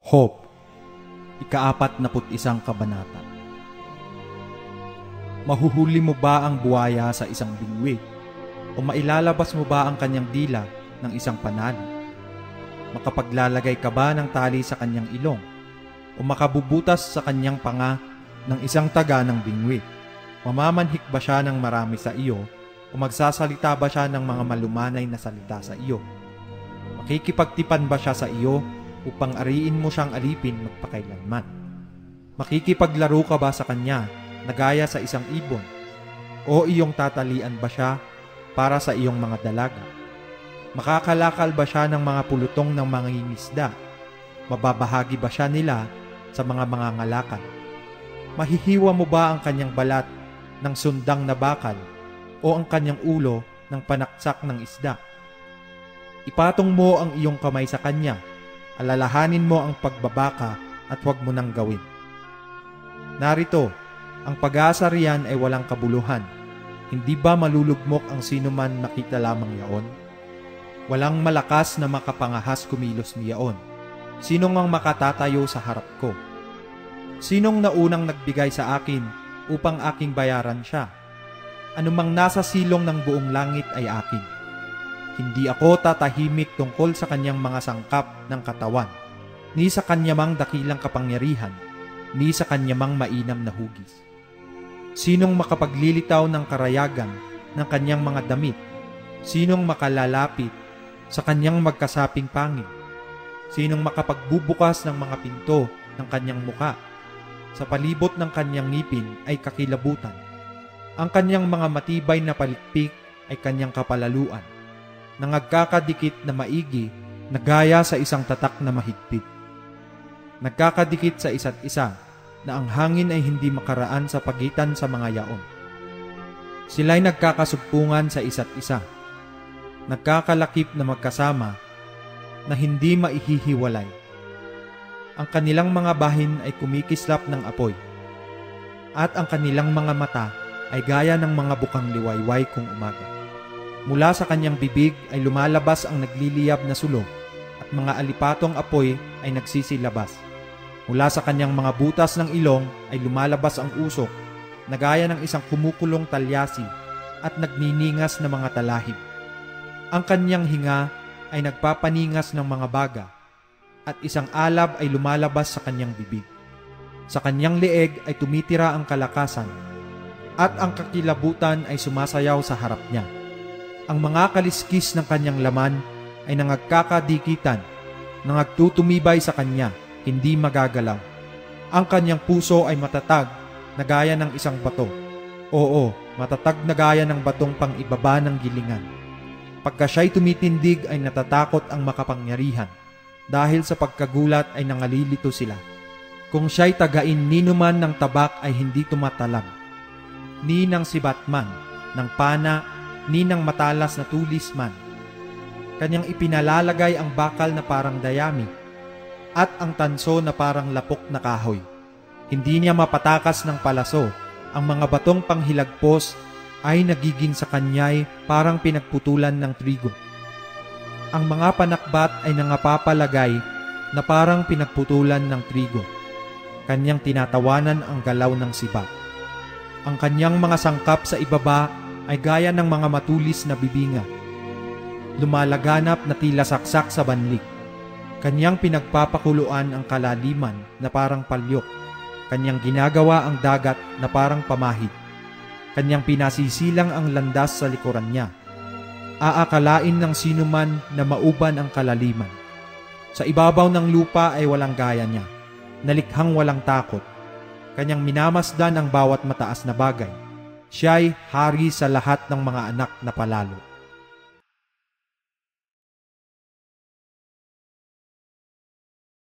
Hope, ika-41 kabanata. Mahuhuli mo ba ang buwaya sa isang bingwig? O mailalabas mo ba ang kanyang dila ng isang panali? Makapaglalagay ka ba ng tali sa kanyang ilong? O makabubutas sa kanyang panga ng isang taga ng bingwig? Mamamanhik ba siya ng marami sa iyo? O magsasalita ba siya ng mga malumanay na salita sa iyo? Makikipagtipan ba siya sa iyo upang ariin mo siyang alipin magpakailanman? Makikipaglaro ka ba sa kanya na gaya sa isang ibon? O iyong tatalian ba siya para sa iyong mga dalaga? Makakalakal ba siya ng mga pulutong ng mga ngingisda? Mababahagi ba siya nila sa mga ngalakal? Mahihiwa mo ba ang kanyang balat ng sundang na bakal o ang kanyang ulo ng panaksak ng isda? Ipatong mo ang iyong kamay sa kanya, alalahanin mo ang pagbabaka at huwag mo nang gawin. Narito, ang pag-asa riyan ay walang kabuluhan. Hindi ba malulugmok ang sinuman nakita lamang yaon? Walang malakas na makapangahas kumilos niyaon. Sinong ang makatatayo sa harap ko? Sinong naunang nagbigay sa akin upang aking bayaran siya? Anumang nasa silong ng buong langit ay akin. Hindi ako tatahimik tungkol sa kanyang mga sangkap ng katawan, ni sa kanyamang dakilang kapangyarihan, ni sa kanyamang mainam na hugis. Sinong makapaglilitaw ng karayagan ng kanyang mga damit? Sinong makalalapit sa kanyang magkasaping pangil? Sinong makapagbubukas ng mga pinto ng kanyang muka? Sa palibot ng kanyang ngipin ay kakilabutan. Ang kanyang mga matibay na palikpik ay kanyang kapalaluan, nangagkakadikit na maigi na gaya sa isang tatak na mahigpit. Nagkakadikit sa isa't isa na ang hangin ay hindi makaraan sa pagitan sa mga yaon. Sila'y nagkakasugpungan sa isa't isa, nagkakalakip na magkasama na hindi maihihiwalay. Ang kanilang mga bahin ay kumikislap ng apoy, at ang kanilang mga mata ay gaya ng mga bukang liwayway kung umaga. Mula sa kanyang bibig ay lumalabas ang nagliliyab na sulok at mga alipatong apoy ay nagsisilabas. Mula sa kanyang mga butas ng ilong ay lumalabas ang usok na gaya ng isang kumukulong talyasi at nagniningas na mga talahib. Ang kanyang hinga ay nagpapaningas ng mga baga at isang alab ay lumalabas sa kanyang bibig. Sa kanyang leeg ay tumitira ang kalakasan at ang kakilabutan ay sumasayaw sa harap niya. Ang mga kaliskis ng kanyang laman ay nangagkakadikitan, nangagtutumibay sa kanya, hindi magagalaw. Ang kanyang puso ay matatag na gaya ng isang bato. Oo, matatag na gaya ng batong pang ibaba ng gilingan. Pagka siya'y tumitindig ay natatakot ang makapangyarihan. Dahil sa pagkagulat ay nangalilito sila. Kung siya'y tagain ninuman ng tabak ay hindi tumatalab, ni ng sibatman, ng pana, ni ng matalas na tulis man. Kanyang ipinalalagay ang bakal na parang dayami at ang tanso na parang lapok na kahoy. Hindi niya mapatakas ng palaso. Ang mga batong panghilagpos ay nagiging sa kanya'y parang pinagputulan ng trigo. Ang mga panakbat ay nangapapalagay na parang pinagputulan ng trigo. Kanyang tinatawanan ang galaw ng sibat. Ang kanyang mga sangkap sa ibaba ay gaya ng mga matulis na bibinga, lumalaganap na tila saksak sa banlig. Kanyang pinagpapakuluan ang kalaliman na parang palyok. Kanyang ginagawa ang dagat na parang pamahid. Kanyang pinasisilang ang landas sa likuran niya. Aakalain ng sinuman na mauban ang kalaliman. Sa ibabaw ng lupa ay walang gaya niya, nalikhang walang takot. Kanyang minamasdan ang bawat mataas na bagay. Siya'y hari sa lahat ng mga anak na palalo.